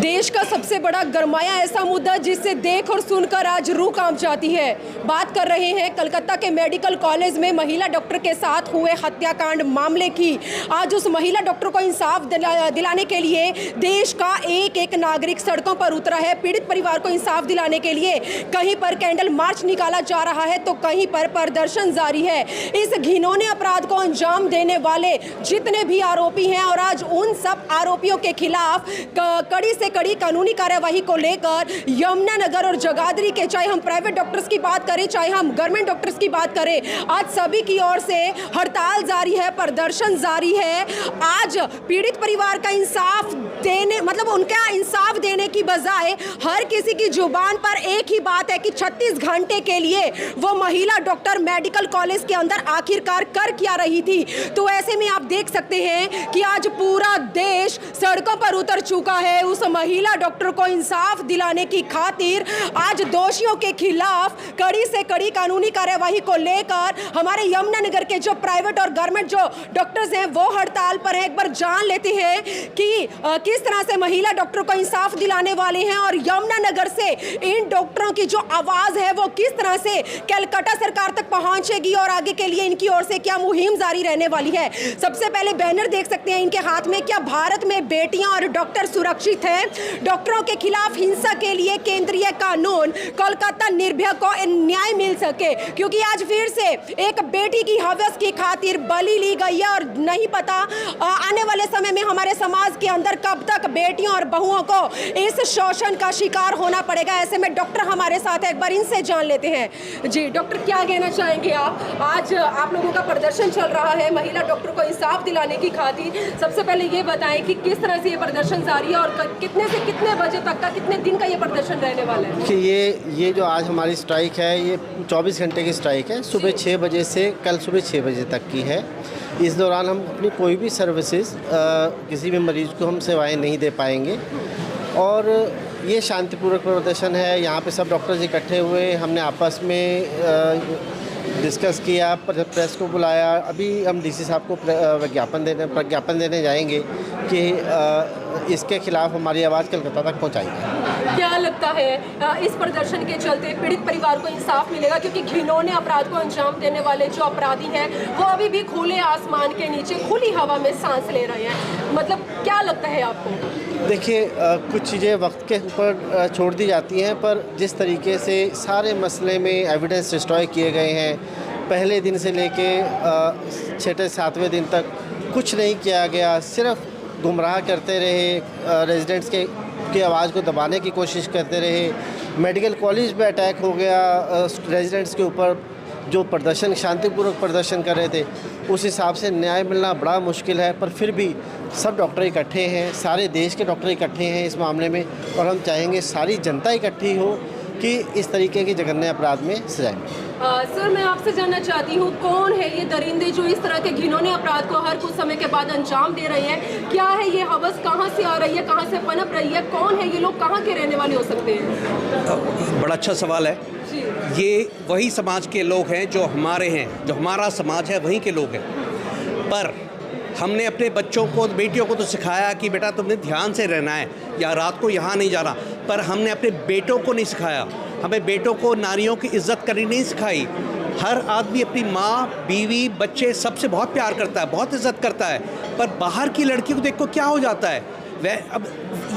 देश का सबसे बड़ा गरमाया ऐसा मुद्दा जिससे देख और सुनकर आज रूह कांप जाती है। बात कर रहे हैं कलकत्ता के मेडिकल कॉलेज में महिला डॉक्टर के साथ हुए हत्याकांड मामले की। आज उस महिला डॉक्टर को इंसाफ दिलाने के लिए देश का एक एक नागरिक सड़कों पर उतरा है। पीड़ित परिवार को इंसाफ दिलाने के लिए कहीं पर कैंडल मार्च निकाला जा रहा है तो कहीं पर प्रदर्शन जारी है। इस घिनौने अपराध को अंजाम देने वाले जितने भी आरोपी हैं और आज उन सब आरोपियों के खिलाफ कड़ी से कड़ी कानूनी कार्यवाही को लेकर यमुनानगर और जगाधरी के, चाहे हम प्राइवेट डॉक्टर्स की बात करें चाहे हम गवर्नमेंट डॉक्टर्स की बात करें, आज सभी की ओर से हड़ताल जारी है, प्रदर्शन जारी है। आज पीड़ित परिवार का इंसाफ देने मतलब उनका इंसाफ देने की बजाय हर किसी की जुबान पर एक ही बात है कि 36 घंटे के लिए वो महिला डॉक्टर मेडिकल कॉलेज के अंदर आखिरकार कर क्या रही थी। तो ऐसे में आप देख सकते हैं कि आज पूरा देश सड़कों पर उतर चुका है उस महिला डॉक्टर को इंसाफ दिलाने की खातिर। आज दोषियों के खिलाफ कड़ी से कड़ी कानूनी कार्यवाही को लेकर हमारे यमुनानगर के जो प्राइवेट और गवर्नमेंट जो डॉक्टर्स हैं वो हड़ताल पर हैं। एक बार जान लेते हैं कि किस तरह से महिला डॉक्टर को इंसाफ दिलाने वाले हैं और यमुनानगर से इन डॉक्टरों की जो आवाज है वो किस तरह से कलकत्ता सरकार तक पहुंचेगी और आगे के लिए इनकी ओर से क्या मुहिम जारी रहने वाली है। सबसे पहले बैनर देख सकते हैं इनके हाथ में। क्या भारत में बेटियां और डॉक्टर सुरक्षित हैं? डॉक्टरों के खिलाफ हिंसा के लिए केंद्रीय कानून, कोलकाता निर्भया को न्याय मिल सके, क्योंकि आज फिर से एक बेटी की हवस की खातिर बलि ली गई है और नहीं पता आने वाले समय में हमारे समाज के अंदर कब तक बेटियों और बहुओं को इस शोषण का शिकार होना पड़ेगा। ऐसे में डॉक्टर हमारे साथ है, एक बार इनसे जान लेते हैं। जी डॉक्टर, क्या कहना चाहेंगे आप? आज आप लोगों का प्रदर्शन चल रहा है महिला डॉक्टर को इंसाफ दिलाने की खातिर। सबसे पहले ये बताएं कि किस तरह से ये प्रदर्शन जारी है और कितने से कितने बजे तक का, कितने दिन का ये प्रदर्शन रहने वाला है? कि ये जो आज हमारी स्ट्राइक है ये 24 घंटे की स्ट्राइक है। सुबह 6 बजे से कल सुबह 6 बजे तक की है। इस दौरान हम अपनी कोई भी सर्विसेज किसी भी मरीज़ को हम सेवाएं नहीं दे पाएंगे और ये शांतिपूर्वक प्रदर्शन है। यहाँ पे सब डॉक्टर्स इकट्ठे हुए, हमने आपस में डिस्कस किया, प्रेस को बुलाया। अभी हम डीसी साहब को प्रज्ञापन देने जाएंगे कि इसके खिलाफ हमारी आवाज़ कलकत्ता तक पहुँचाएंगे। क्या लगता है इस प्रदर्शन के चलते पीड़ित परिवार को इंसाफ मिलेगा? क्योंकि घिनौने अपराध को अंजाम देने वाले जो अपराधी हैं वो अभी भी खुले आसमान के नीचे खुली हवा में सांस ले रहे हैं। मतलब क्या लगता है आपको? देखिए, कुछ चीज़ें वक्त के ऊपर छोड़ दी जाती हैं, पर जिस तरीके से सारे मसले में एविडेंस डिस्ट्रॉय किए गए हैं, पहले दिन से लेके 6-7वें दिन तक कुछ नहीं किया गया, सिर्फ गुमराह करते रहे, रेजिडेंट्स की आवाज़ को दबाने की कोशिश करते रहे। मेडिकल कॉलेज पे अटैक हो गया रेजिडेंट्स के ऊपर जो प्रदर्शन शांतिपूर्वक प्रदर्शन कर रहे थे। उस हिसाब से न्याय मिलना बड़ा मुश्किल है, पर फिर भी सब डॉक्टर इकट्ठे हैं, सारे देश के डॉक्टर इकट्ठे हैं इस मामले में और हम चाहेंगे सारी जनता इकट्ठी हो कि इस तरीके के जघन्य अपराध में सजाएं। सर, मैं आपसे जानना चाहती हूँ कौन है ये दरिंदे जो इस तरह के घिनौने अपराध को हर कुछ समय के बाद अंजाम दे रहे हैं? क्या है ये हवस, कहाँ से आ रही है, कहाँ से पनप रही है? कौन है ये लोग, कहाँ के रहने वाले हो सकते हैं? बड़ा अच्छा सवाल है। ये वही समाज के लोग हैं जो हमारे हैं, जो हमारा समाज है वहीं के लोग हैं। पर हमने अपने बच्चों को, बेटियों को तो सिखाया कि बेटा तुमने ध्यान से रहना है या रात को यहाँ नहीं जाना, पर हमने अपने बेटों को नहीं सिखाया। हमें बेटों को, नारियों की इज्जत करनी नहीं सिखाई। हर आदमी अपनी माँ, बीवी, बच्चे सबसे बहुत प्यार करता है, बहुत इज्जत करता है, पर बाहर की लड़की को देखो क्या हो जाता है। अब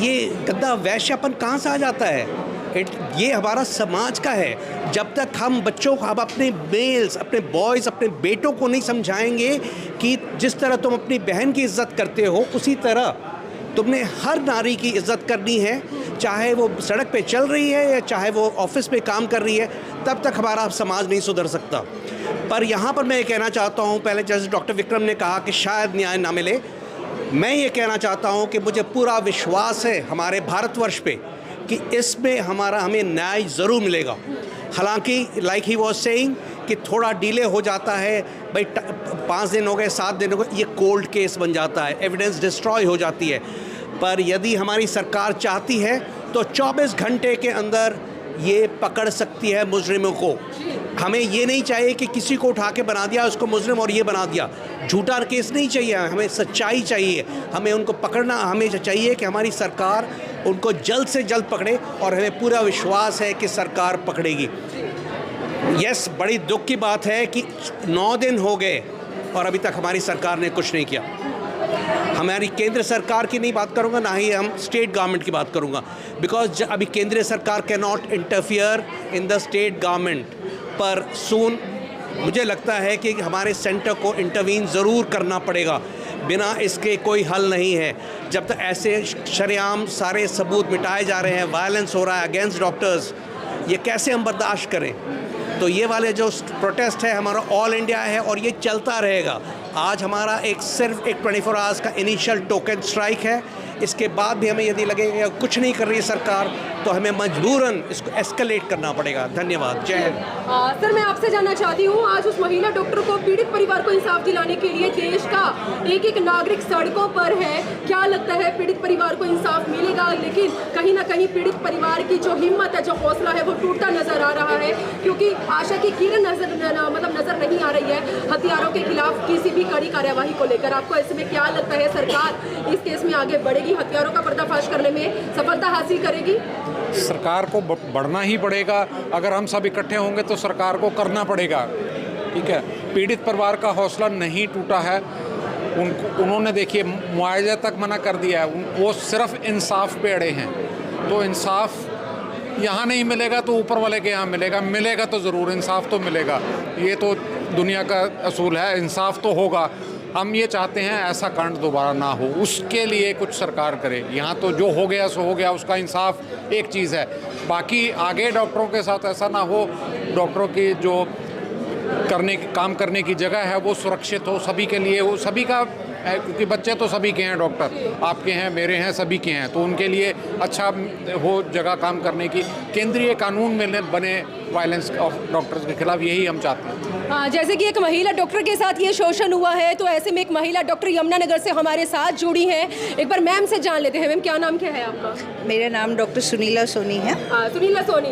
ये गंदा वैश्यापन कहाँ से आ जाता है? ये हमारा समाज का है। जब तक हम बच्चों को, हम अपने मेल्स, अपने बॉयज़, अपने बेटों को नहीं समझाएंगे कि जिस तरह तुम अपनी बहन की इज्जत करते हो उसी तरह तुमने हर नारी की इज्जत करनी है, चाहे वो सड़क पे चल रही है या चाहे वो ऑफिस में काम कर रही है, तब तक हमारा समाज नहीं सुधर सकता। पर यहाँ पर मैं ये कहना चाहता हूँ, पहले जैसे डॉक्टर विक्रम ने कहा कि शायद न्याय ना मिले, मैं ये कहना चाहता हूँ कि मुझे पूरा विश्वास है हमारे भारतवर्ष पे कि इसमें हमें न्याय ज़रूर मिलेगा। हालांकि लाइक ही वॉज सेइंग कि थोड़ा डिले हो जाता है, भाई 5 दिन हो गए, 7 दिन हो गए, ये कोल्ड केस बन जाता है, एविडेंस डिस्ट्रॉय हो जाती है। पर यदि हमारी सरकार चाहती है तो 24 घंटे के अंदर ये पकड़ सकती है मुजरिमों को। हमें ये नहीं चाहिए कि किसी को उठा के बना दिया उसको मुजरिम और ये बना दिया, झूठा केस नहीं चाहिए, हमें सच्चाई चाहिए, हमें उनको पकड़ना, हमें चाहिए कि हमारी सरकार उनको जल्द से जल्द पकड़े और हमें पूरा विश्वास है कि सरकार पकड़ेगी। यस, बड़ी दुख की बात है कि 9 दिन हो गए और अभी तक हमारी सरकार ने कुछ नहीं किया। हमारी केंद्र सरकार की नहीं बात करूंगा, ना ही हम स्टेट गवर्नमेंट की बात करूंगा, बिकॉज अभी केंद्रीय सरकार can not interfere in the state government, पर सून मुझे लगता है कि हमारे सेंटर को इंटरवीन ज़रूर करना पड़ेगा। बिना इसके कोई हल नहीं है। जब तक ऐसे शरेआम सारे सबूत मिटाए जा रहे हैं, वायलेंस हो रहा है अगेंस्ट डॉक्टर्स, ये कैसे हम बर्दाश्त करें? तो ये वाले जो प्रोटेस्ट है हमारा ऑल इंडिया है और ये चलता रहेगा। आज हमारा सिर्फ एक 24 आवर्स का इनिशियल टोकन स्ट्राइक है। इसके बाद भी हमें यदि लगेगा कुछ नहीं कर रही है सरकार, तो हमें मजबूरन इसको एस्केलेट करना पड़ेगा। धन्यवाद। जय हिंद। सर, मैं आपसे जानना चाहती हूँ, आज उस महिला डॉक्टर को, पीड़ित परिवार को इंसाफ दिलाने के लिए देश का एक एक नागरिक सड़कों पर है। क्या लगता है पीड़ित परिवार को इंसाफ मिलेगा? लेकिन कहीं ना कहीं पीड़ित परिवार की जो हिम्मत है, जो हौसला है, वो टूटता नजर आ रहा है, क्योंकि आशा की किरण नजर नहीं आ रही है हथियारों के खिलाफ किसी भी कड़ी कार्यवाही को लेकर। आपको ऐसे में क्या लगता है, सरकार इस केस में आगे बढ़ेगी, हथियारों का पर्दाफाश करने में सफलता हासिल करेगी? सरकार को बढ़ना ही पड़ेगा। अगर हम सब इकट्ठे होंगे तो सरकार को करना पड़ेगा। ठीक है, पीड़ित परिवार का हौसला नहीं टूटा है। उन्होंने देखिए मुआवजा तक मना कर दिया है, वो सिर्फ इंसाफ पे अड़े हैं। तो इंसाफ यहाँ नहीं मिलेगा तो ऊपर वाले के यहाँ मिलेगा तो ज़रूर इंसाफ तो मिलेगा। ये तो दुनिया का असूल है, इंसाफ तो होगा। हम ये चाहते हैं ऐसा कांड दोबारा ना हो, उसके लिए कुछ सरकार करे। यहाँ तो जो हो गया सो हो गया, उसका इंसाफ एक चीज़ है, बाकी आगे डॉक्टरों के साथ ऐसा ना हो। डॉक्टरों की जो काम करने की जगह है वो सुरक्षित हो सभी के लिए, वो सभी का है, क्योंकि बच्चे तो सभी के हैं, डॉक्टर आपके हैं, मेरे हैं, सभी के हैं, तो उनके लिए अच्छा हो जगह काम करने की। केंद्रीय कानून में बने वायलेंस ऑफ डॉक्टर्स के खिलाफ, यही हम चाहते हैं। हाँ, जैसे कि एक महिला डॉक्टर के साथ ये शोषण हुआ है, तो ऐसे में एक महिला डॉक्टर यमुनानगर से हमारे साथ जुड़ी हैं। एक बार मैम से जान लेते हैं। मैम, क्या नाम क्या है आपका? मेरा नाम डॉक्टर सुनीला सोनी है। सुनीला सोनी।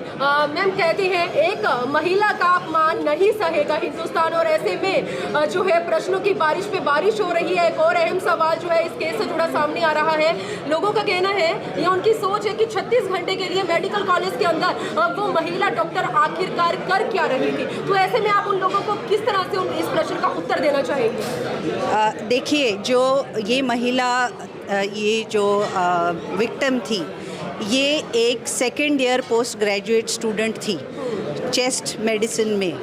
मैम, कहते हैं एक महिला का अपमान नहीं सहेगा हिंदुस्तान, और ऐसे में जो है प्रश्नों की बारिश पे बारिश हो रही है। एक और अहम सवाल जो है इस केस से जुड़ा सामने आ रहा है। लोगों का कहना है, या उनकी सोच है कि 36 घंटे के लिए मेडिकल कॉलेज के अंदर वो महिला डॉक्टर आखिरकार कर क्या रही थी? तो ऐसे में आप उन लोगों को किस तरह से इस प्रश्न का उत्तर देना चाहेंगे? देखिए, जो ये महिला ये जो विक्टिम थी, ये एक second year post graduate student थी, चेस्ट मेडिसिन में,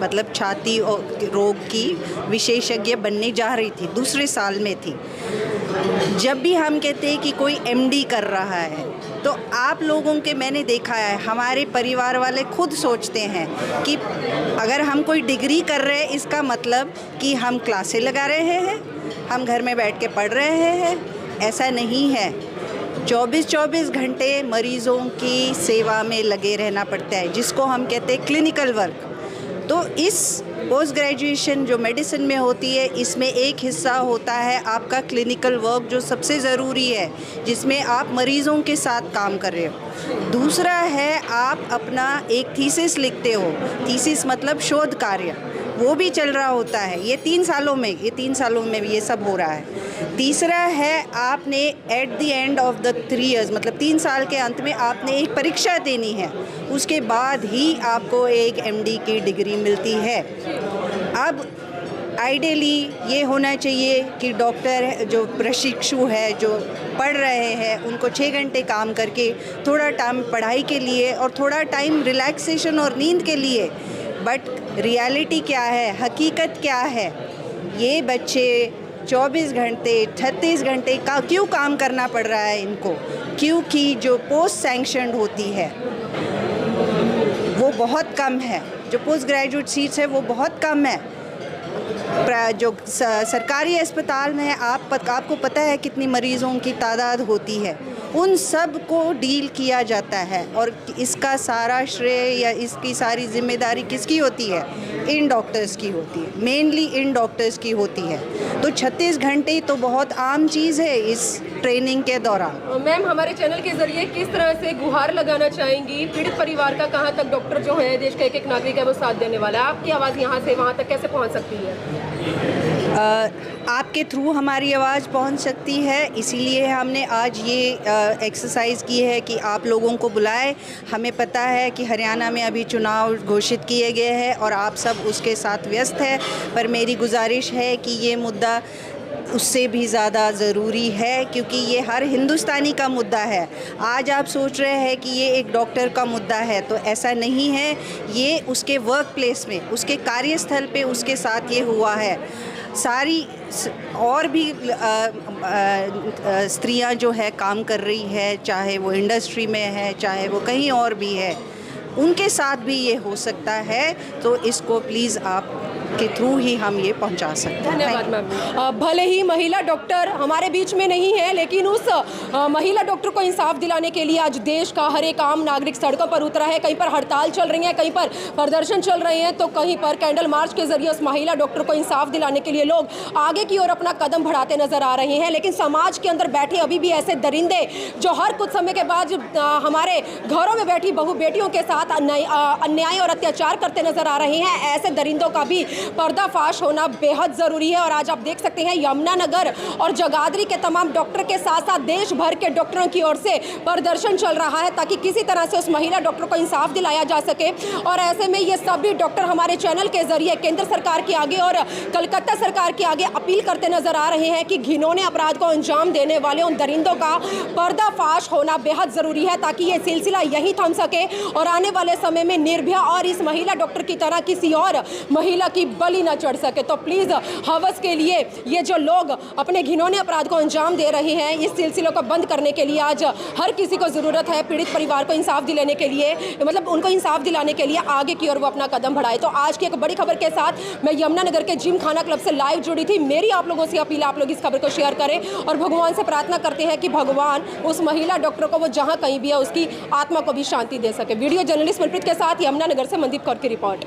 मतलब छाती रोग की विशेषज्ञ बनने जा रही थी, दूसरे साल में थी। जब भी हम कहते हैं कि कोई एमडी कर रहा है, तो आप लोगों के मैंने देखा है, हमारे परिवार वाले खुद सोचते हैं कि अगर हम कोई डिग्री कर रहे हैं, इसका मतलब कि हम क्लासें लगा रहे हैं, हम घर में बैठ के पढ़ रहे हैं। ऐसा नहीं है। 24-24 घंटे मरीज़ों की सेवा में लगे रहना पड़ता है, जिसको हम कहते हैं क्लिनिकल वर्क। तो इस पोस्ट ग्रेजुएशन जो मेडिसिन में होती है, इसमें एक हिस्सा होता है आपका क्लिनिकल वर्क, जो सबसे ज़रूरी है, जिसमें आप मरीज़ों के साथ काम कर रहे हो। दूसरा है आप अपना एक थीसिस लिखते हो, थीसिस मतलब शोध कार्य, वो भी चल रहा होता है। ये 3 सालों में ये सब हो रहा है। तीसरा है आपने at the end of the 3 years, मतलब 3 साल के अंत में आपने एक परीक्षा देनी है, उसके बाद ही आपको एक एमडी की डिग्री मिलती है। अब आइडियली ये होना चाहिए कि डॉक्टर जो प्रशिक्षु है, जो पढ़ रहे हैं, उनको 6 घंटे काम करके थोड़ा टाइम पढ़ाई के लिए और थोड़ा टाइम रिलैक्सेशन और नींद के लिए। बट रियलिटी क्या है, हकीकत क्या है? ये बच्चे 24 घंटे 36 घंटे का क्यों काम करना पड़ रहा है इनको? क्योंकि जो पोस्ट सैंक्शनड होती है वो बहुत कम है, जो पोस्ट ग्रेजुएट सीट्स है वो बहुत कम है। जो सरकारी अस्पताल में है, आपको पता है कितनी मरीज़ों की तादाद होती है, उन सब को डील किया जाता है। और इसका सारा श्रेय या इसकी सारी जिम्मेदारी किसकी होती है? इन डॉक्टर्स की होती है, मेनली इन डॉक्टर्स की होती है। तो 36 घंटे तो बहुत आम चीज़ है इस ट्रेनिंग के दौरान। मैम, हमारे चैनल के जरिए किस तरह से गुहार लगाना चाहेंगी पीड़ित परिवार का? कहाँ तक डॉक्टर जो है, देश का एक एक नागरिक है, वो साथ देने वाला है? आपकी आवाज़ यहाँ से वहाँ तक कैसे पहुँच सकती है? आपके थ्रू हमारी आवाज़ पहुंच सकती है, इसीलिए हमने आज ये एक्सरसाइज की है कि आप लोगों को बुलाए। हमें पता है कि हरियाणा में अभी चुनाव घोषित किए गए हैं और आप सब उसके साथ व्यस्त हैं, पर मेरी गुजारिश है कि ये मुद्दा उससे भी ज़्यादा ज़रूरी है, क्योंकि ये हर हिंदुस्तानी का मुद्दा है। आज आप सोच रहे हैं कि ये एक डॉक्टर का मुद्दा है, तो ऐसा नहीं है। ये उसके वर्क प्लेस में, उसके कार्यस्थल पे उसके साथ ये हुआ है। सारी और भी स्त्रियां जो है काम कर रही है, चाहे वो इंडस्ट्री में है, चाहे वो कहीं और भी है, उनके साथ भी ये हो सकता है। तो इसको प्लीज़ आप के थ्रू ही हम ये पहुंचा सकते हैं। धन्यवाद मैम। भले ही महिला डॉक्टर हमारे बीच में नहीं है, लेकिन उस महिला डॉक्टर को इंसाफ दिलाने के लिए आज देश का हर एक आम नागरिक सड़कों पर उतरा है। कहीं पर हड़ताल चल रही है, कहीं पर प्रदर्शन चल रहे हैं, तो कहीं पर कैंडल मार्च के जरिए उस महिला डॉक्टर को इंसाफ दिलाने के लिए लोग आगे की ओर अपना कदम बढ़ाते नजर आ रहे हैं। लेकिन समाज के अंदर बैठे अभी भी ऐसे दरिंदे जो हर कुछ समय के बाद हमारे घरों में बैठी बहू बेटियों के साथ अन्याय और अत्याचार करते नजर आ रहे हैं, ऐसे दरिंदों का भी पर्दाफाश होना बेहद ज़रूरी है। और आज आप देख सकते हैं यमुनानगर और जगाधरी के तमाम डॉक्टर के साथ साथ देश भर के डॉक्टरों की ओर से प्रदर्शन चल रहा है, ताकि किसी तरह से उस महिला डॉक्टर को इंसाफ दिलाया जा सके। और ऐसे में ये सभी डॉक्टर हमारे चैनल के जरिए केंद्र सरकार के आगे और कलकत्ता सरकार के आगे अपील करते नजर आ रहे हैं कि घिनौने अपराध को अंजाम देने वाले उन दरिंदों का पर्दाफाश होना बेहद ज़रूरी है, ताकि ये सिलसिला यहीं थम सके और आने वाले समय में निर्भया और इस महिला डॉक्टर की तरह किसी और महिला की बलि न चढ़ सके। तो प्लीज़ हवस के लिए ये जो लोग अपने घिनौने अपराध को अंजाम दे रहे हैं, इस सिलसिले को बंद करने के लिए आज हर किसी को ज़रूरत है। पीड़ित परिवार को इंसाफ दिलाने के लिए, मतलब उनको इंसाफ दिलाने के लिए आगे की ओर वो अपना कदम बढ़ाए। तो आज की एक बड़ी खबर के साथ मैं यमुनानगर के जिम खाना क्लब से लाइव जुड़ी थी। मेरी आप लोगों से अपील, आप लोग इस खबर को शेयर करें और भगवान से प्रार्थना करते हैं कि भगवान उस महिला डॉक्टर को, वो जहाँ कहीं भी है, उसकी आत्मा को भी शांति दे सके। वीडियो जर्नलिस्ट मनप्रीत के साथ यमुनानगर से मनदीप कौर की रिपोर्ट।